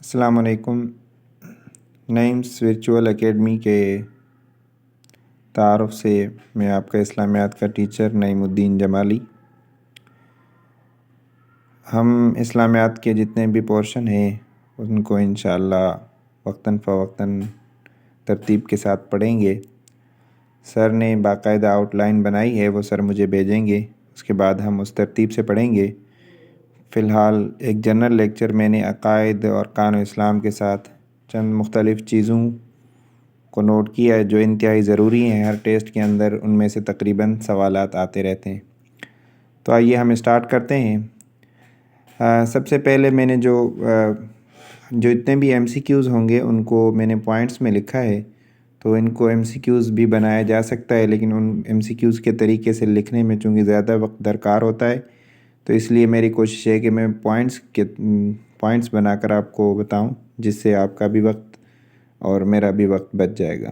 السلام علیکم۔ نعیمس virtual academy کے تعارف سے میں آپ کا اسلامیات کا ٹیچر نعیم الدین جمالی۔ ہم اسلامیات کے جتنے بھی پورشن ہیں ان کو انشاءاللہ وقتاً فوقتاً ترتیب کے ساتھ پڑھیں گے۔ سر نے باقاعدہ آؤٹ لائن بنائی ہے، وہ سر مجھے بھیجیں گے، اس کے بعد ہم اس ترتیب سے پڑھیں گے۔ فی الحال ایک جنرل لیکچر میں نے عقائد اور ارکان اسلام کے ساتھ چند مختلف چیزوں کو نوٹ کیا ہے جو انتہائی ضروری ہیں ہر ٹیسٹ کے اندر، ان میں سے تقریباً سوالات آتے رہتے ہیں۔ تو آئیے ہم اسٹارٹ کرتے ہیں۔ سب سے پہلے میں نے جو اتنے بھی ایم سی کیوز ہوں گے ان کو میں نے پوائنٹس میں لکھا ہے، تو ان کو ایم سی کیوز بھی بنایا جا سکتا ہے، لیکن ان ایم سی کیوز کے طریقے سے لکھنے میں چونکہ زیادہ وقت درکار ہوتا ہے، تو اس لیے میری کوشش ہے کہ میں پوائنٹس بنا کر آپ کو بتاؤں، جس سے آپ کا بھی وقت اور میرا بھی وقت بچ جائے گا۔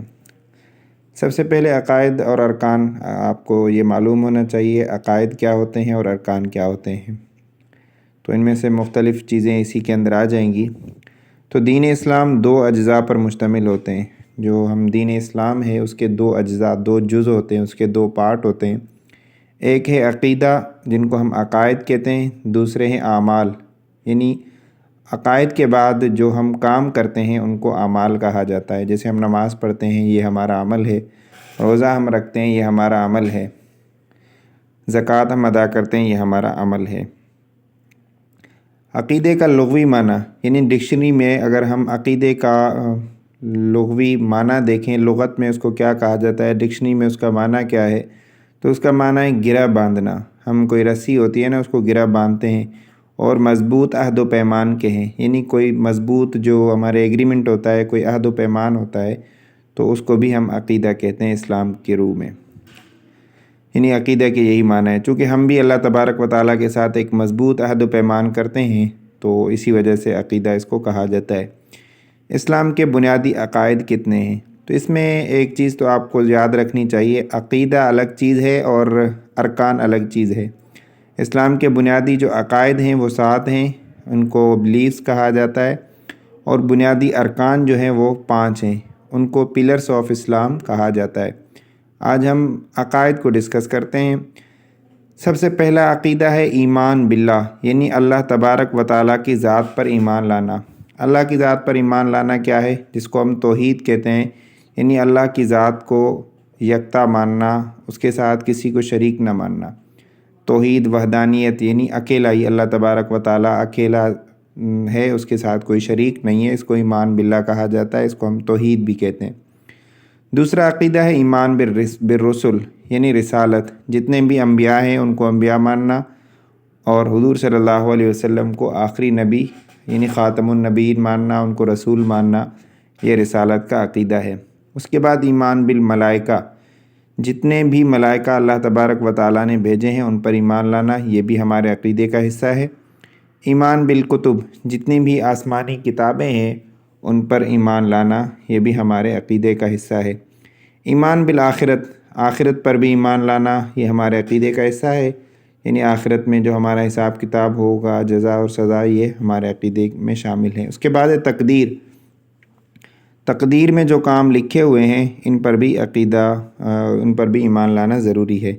سب سے پہلے عقائد اور ارکان، آپ کو یہ معلوم ہونا چاہیے عقائد کیا ہوتے ہیں اور ارکان کیا ہوتے ہیں، تو ان میں سے مختلف چیزیں اسی کے اندر آ جائیں گی۔ تو دین اسلام دو اجزاء پر مشتمل ہوتے ہیں۔ جو ہم دین اسلام ہے اس کے دو اجزاء، دو جز ہوتے ہیں، اس کے دو پارٹ ہوتے ہیں۔ ایک ہے عقیدہ جن کو ہم عقائد کہتے ہیں، دوسرے ہیں اعمال، یعنی عقائد کے بعد جو ہم کام کرتے ہیں ان کو اعمال کہا جاتا ہے۔ جیسے ہم نماز پڑھتے ہیں یہ ہمارا عمل ہے، روزہ ہم رکھتے ہیں یہ ہمارا عمل ہے، زکوٰۃ ہم ادا کرتے ہیں یہ ہمارا عمل ہے۔ عقیدے کا لغوی معنی، یعنی ڈکشنری میں اگر ہم عقیدے کا لغوی معنی دیکھیں، لغت میں اس کو کیا کہا جاتا ہے، ڈکشنری میں اس کا معنی کیا ہے، تو اس کا معنی ہے گرہ باندھنا۔ ہم کوئی رسی ہوتی ہے نا، اس کو گرہ باندھتے ہیں، اور مضبوط عہد و پیمان کے ہیں، یعنی کوئی مضبوط جو ہمارے ایگریمنٹ ہوتا ہے، کوئی عہد و پیمان ہوتا ہے، تو اس کو بھی ہم عقیدہ کہتے ہیں اسلام کے روح میں۔ یعنی عقیدہ کے یہی معنی ہے، چونکہ ہم بھی اللہ تبارک و تعالیٰ کے ساتھ ایک مضبوط عہد و پیمان کرتے ہیں، تو اسی وجہ سے عقیدہ اس کو کہا جاتا ہے۔ اسلام کے بنیادی عقائد کتنے ہیں؟ تو اس میں ایک چیز تو آپ کو یاد رکھنی چاہیے، عقیدہ الگ چیز ہے اور ارکان الگ چیز ہے۔ اسلام کے بنیادی جو عقائد ہیں وہ 7 ہیں، ان کو بلیفز کہا جاتا ہے، اور بنیادی ارکان جو ہیں وہ 5 ہیں، ان کو پلرز آف اسلام کہا جاتا ہے۔ آج ہم عقائد کو ڈسکس کرتے ہیں۔ سب سے پہلا عقیدہ ہے ایمان باللہ، یعنی اللہ تبارک و تعالیٰ کی ذات پر ایمان لانا۔ اللہ کی ذات پر ایمان لانا کیا ہے؟ جس کو ہم توحید کہتے ہیں، یعنی اللہ کی ذات کو یکتا ماننا، اس کے ساتھ کسی کو شریک نہ ماننا۔ توحید وحدانیت، یعنی اکیلا ہی اللہ تبارک و تعالیٰ اکیلا ہے، اس کے ساتھ کوئی شریک نہیں ہے، اس کو ایمان باللہ کہا جاتا ہے، اس کو ہم توحید بھی کہتے ہیں۔ دوسرا عقیدہ ہے ایمان بالرسل، یعنی رسالت، جتنے بھی انبیاء ہیں ان کو انبیاء ماننا، اور حضور صلی اللہ علیہ وسلم کو آخری نبی یعنی خاتم النبیین ماننا، ان کو رسول ماننا، یہ رسالت کا عقیدہ ہے۔ اس کے بعد ایمان بالملائکہ، جتنے بھی ملائکہ اللہ تبارک و تعالیٰ نے بھیجے ہیں ان پر ایمان لانا، یہ بھی ہمارے عقیدے کا حصہ ہے۔ ایمان بالکتب، جتنی بھی آسمانی کتابیں ہیں ان پر ایمان لانا، یہ بھی ہمارے عقیدے کا حصہ ہے۔ ایمان بالآخرت، آخرت پر بھی ایمان لانا، یہ ہمارے عقیدے کا حصہ ہے، یعنی آخرت میں جو ہمارا حساب کتاب ہوگا، جزا اور سزا، یہ ہمارے عقیدے میں شامل ہیں۔ اس کے بعد ہے تقدیر۔ تقدیر میں جو کام لکھے ہوئے ہیں ان پر بھی ان پر بھی ایمان لانا ضروری ہے۔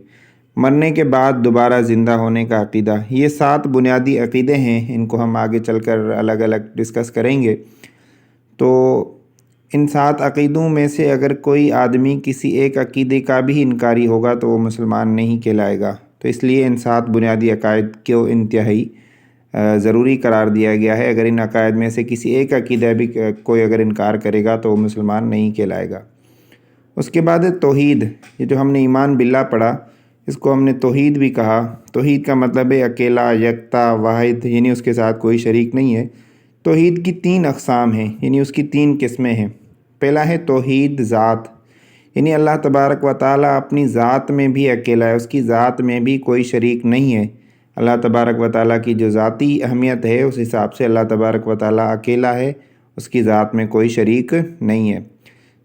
مرنے کے بعد دوبارہ زندہ ہونے کا عقیدہ، یہ 7 بنیادی عقیدے ہیں، ان کو ہم آگے چل کر الگ الگ ڈسکس کریں گے۔ تو ان 7 عقیدوں میں سے اگر کوئی آدمی کسی ایک عقیدے کا بھی انکاری ہوگا تو وہ مسلمان نہیں کہلائے گا، تو اس لیے ان 7 بنیادی عقائد کو انتہائی ضروری قرار دیا گیا ہے۔ اگر ان عقائد میں سے کسی ایک عقیدہ بھی کوئی اگر انکار کرے گا تو وہ مسلمان نہیں کہلائے گا۔ اس کے بعد ہے توحید، یہ جو ہم نے ایمان باللہ پڑھا اس کو ہم نے توحید بھی کہا۔ توحید کا مطلب ہے اکیلا، یکتا، واحد، یعنی اس کے ساتھ کوئی شریک نہیں ہے۔ توحید کی 3 اقسام ہیں، یعنی اس کی 3 قسمیں ہیں۔ پہلا ہے توحید ذات، یعنی اللہ تبارک و تعالیٰ اپنی ذات میں بھی اکیلا ہے، اس کی ذات میں بھی کوئی شریک نہیں ہے۔ اللہ تبارک و تعالیٰ کی جو ذاتی اہمیت ہے اس حساب سے اللہ تبارک و تعالیٰ اکیلا ہے، اس کی ذات میں کوئی شریک نہیں ہے۔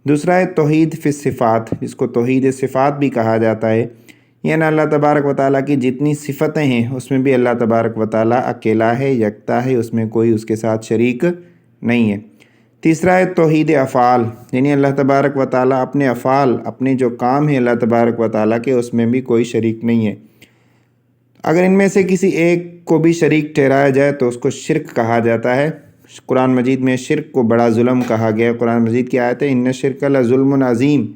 دوسرا ہے توحید فی الصفات، جس کو توحید صفات بھی کہا جاتا ہے، یعنی اللہ تبارک و تعالیٰ کی جتنی صفتیں ہیں اس میں بھی اللہ تبارک و تعالیٰ اکیلا ہے، یکتا ہے، اس میں کوئی اس کے ساتھ شریک نہیں ہے۔ تیسرا ہے توحید افعال، یعنی اللہ تبارک و تعالیٰ اپنے افعال، اپنے جو کام ہیں اللہ تبارک و تعالیٰ کے، اس میں بھی کوئی شریک نہیں ہے۔ اگر ان میں سے کسی ایک کو بھی شریک ٹھہرایا جائے تو اس کو شرک کہا جاتا ہے۔ قرآن مجید میں شرک کو بڑا ظلم کہا گیا ہے۔ قرآن مجید کی آیت ہے ان الشرک لظلم عظیم،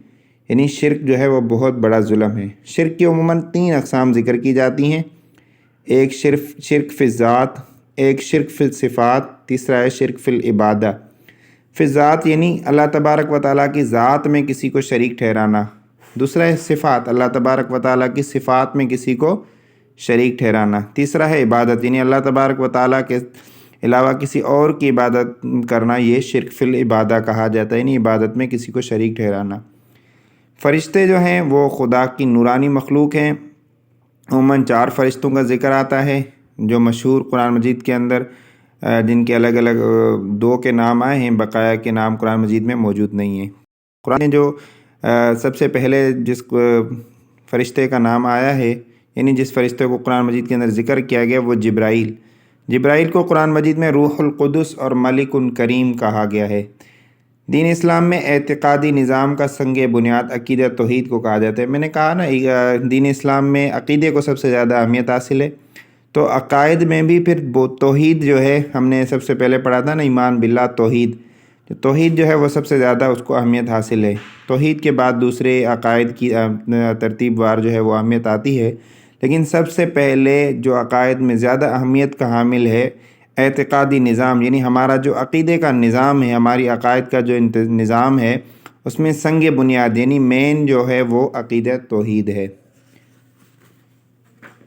یعنی شرک جو ہے وہ بہت بڑا ظلم ہے۔ شرک کی عموماً 3 اقسام ذکر کی جاتی ہیں، ایک شرک فی الذات، ایک شرک فی الصفات، تیسرا ہے شرک فی العبادہ۔ فی الذات یعنی اللہ تبارک و تعالیٰ کی ذات میں کسی کو شریک ٹھہرانا، دوسرا ہے صفات، اللہ تبارک و تعالیٰ کی صفات میں کسی کو شریک ٹھہرانا، تیسرا ہے عبادت، یعنی اللہ تبارک و تعالیٰ کے علاوہ کسی اور کی عبادت کرنا، یہ شرک فی العبادہ کہا جاتا ہے، یعنی عبادت میں کسی کو شریک ٹھہرانا۔ فرشتے جو ہیں وہ خدا کی نورانی مخلوق ہیں۔ عموماً 4 فرشتوں کا ذکر آتا ہے جو مشہور قرآن مجید کے اندر، جن کے الگ الگ 2 کے نام آئے ہیں، بقایا کے نام قرآن مجید میں موجود نہیں ہیں۔ قرآن میں جو سب سے پہلے جس فرشتے کا نام آیا ہے، یعنی جس فرشتے کو قرآن مجید کے اندر ذکر کیا گیا، وہ جبرائیل کو قرآن مجید میں روح القدس اور ملک کریم کہا گیا ہے۔ دین اسلام میں اعتقادی نظام کا سنگ بنیاد عقیدہ توحید کو کہا جاتا ہے۔ میں نے کہا نا، دین اسلام میں عقیدے کو سب سے زیادہ اہمیت حاصل ہے، تو عقائد میں بھی پھر وہ توحید جو ہے، ہم نے سب سے پہلے پڑھا تھا نا، ایمان باللہ، توحید جو ہے وہ سب سے زیادہ اس کو اہمیت حاصل ہے۔ توحید کے بعد دوسرے عقائد کی ترتیب وار جو ہے وہ اہمیت آتی ہے، لیکن سب سے پہلے جو عقائد میں زیادہ اہمیت کا حامل ہے اعتقادی نظام، یعنی ہمارا جو عقیدے کا نظام ہے، ہماری عقائد کا جو نظام ہے، اس میں سنگ بنیاد یعنی مین جو ہے وہ عقیدہ توحید ہے۔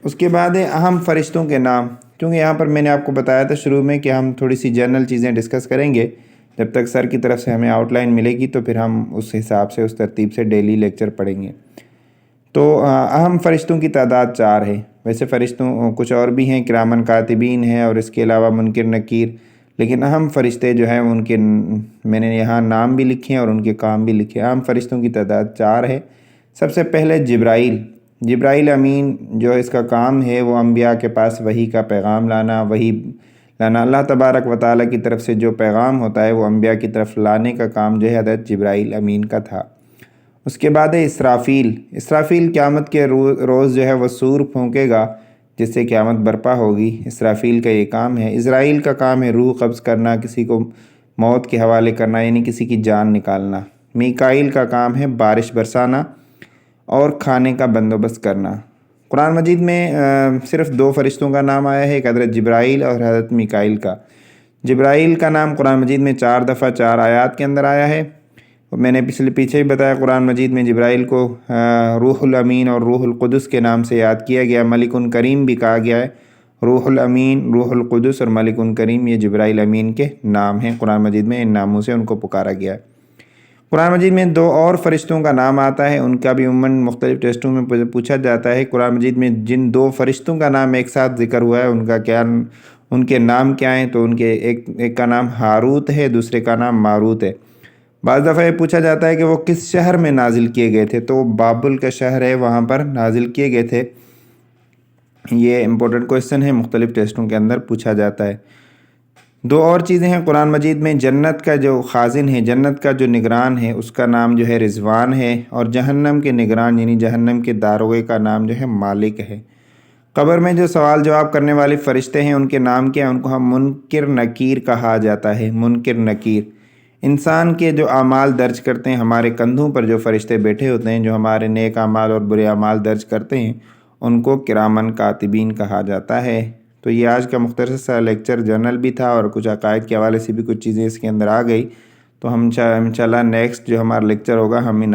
اس کے بعد ہے اہم فرشتوں کے نام، کیونکہ یہاں پر میں نے آپ کو بتایا تھا شروع میں کہ ہم تھوڑی سی جنرل چیزیں ڈسکس کریں گے، جب تک سر کی طرف سے ہمیں آؤٹ لائن ملے گی تو پھر ہم اس حساب سے، اس ترتیب سے ڈیلی لیکچر پڑھیں گے۔ تو اہم فرشتوں کی تعداد 4 ہے۔ ویسے فرشتوں کچھ اور بھی ہیں، کرامن کاتبین ہیں، اور اس کے علاوہ منکر نکیر، لیکن اہم فرشتے جو ہیں ان کے میں نے یہاں نام بھی لکھے ہیں اور ان کے کام بھی لکھے ہیں۔ اہم فرشتوں کی تعداد 4 ہے۔ سب سے پہلے جبرائیل امین، جو اس کا کام ہے وہ انبیاء کے پاس وحی کا پیغام لانا، اللہ تبارک و تعالیٰ کی طرف سے جو پیغام ہوتا ہے وہ انبیاء کی طرف لانے کا کام جو ہے حضرت جبرائیل امین کا تھا۔ اس کے بعد ہے اسرافیل قیامت کے روز جو ہے وہ سور پھونکے گا، جس سے قیامت برپا ہوگی۔ اسرافیل کا یہ کام ہے۔ اسرائیل کا کام ہے روح قبض کرنا، کسی کو موت کے حوالے کرنا، یعنی کسی کی جان نکالنا۔ میکائیل کا کام ہے بارش برسانا اور کھانے کا بندوبست کرنا۔ قرآن مجید میں صرف 2 فرشتوں کا نام آیا ہے، ایک حضرت جبرائیل اور حضرت میکائیل کا۔ جبرائیل کا نام قرآن مجید میں 4 دفعہ 4 آیات کے اندر آیا ہے۔ میں نے پیچھے بھی بتایا، قرآن مجید میں جبرائیل کو روح الامین اور روح القدس کے نام سے یاد کیا گیا، ملک کریم بھی کہا گیا ہے۔ روح الامین، روح القدس اور ملک کریم، یہ جبرائیل امین کے نام ہیں۔ قرآن مجید میں ان ناموں سے ان کو پکارا گیا ہے۔ قرآن مجید میں 2 اور فرشتوں کا نام آتا ہے، ان کا بھی عموماً مختلف ٹیسٹوں میں پوچھا جاتا ہے۔ قرآن مجید میں جن 2 فرشتوں کا نام ایک ساتھ ذکر ہوا ہے، ان کے نام کیا ہیں؟ تو ان کے ایک کا نام ہاروت ہے، دوسرے کا نام ماروت ہے۔ بعض دفعہ یہ پوچھا جاتا ہے کہ وہ کس شہر میں نازل کیے گئے تھے، تو وہ بابل کا شہر ہے، وہاں پر نازل کیے گئے تھے۔ یہ امپورٹنٹ کویسچن ہے، مختلف ٹیسٹوں کے اندر پوچھا جاتا ہے۔ 2 اور چیزیں ہیں قرآن مجید میں، جنت کا جو خازن ہے، جنت کا جو نگران ہے، اس کا نام جو ہے رضوان ہے، اور جہنم کے نگران یعنی جہنم کے داروغے کا نام جو ہے مالک ہے۔ قبر میں جو سوال جواب کرنے والے فرشتے ہیں، ان کے نام کیا ہیں؟ ان کو ہم منکر نکیر کہا جاتا ہے، منکر نکیر۔ انسان کے جو اعمال درج کرتے ہیں، ہمارے کندھوں پر جو فرشتے بیٹھے ہوتے ہیں، جو ہمارے نیک اعمال اور برے اعمال درج کرتے ہیں، ان کو کرامن کاتبین کہا جاتا ہے۔ تو یہ آج کا مختصر سا لیکچر جنرل بھی تھا، اور کچھ عقائد کے حوالے سے بھی کچھ چیزیں اس کے اندر آ گئی۔ تو ہم انشاءاللہ نیکسٹ جو ہمارا لیکچر ہوگا، ہم ان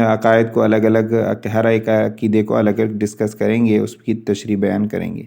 عقائد کو الگ الگ، ہر ایک عقیدے کو الگ الگ ڈسکس کریں گے، اس کی تشریح بیان کریں گے۔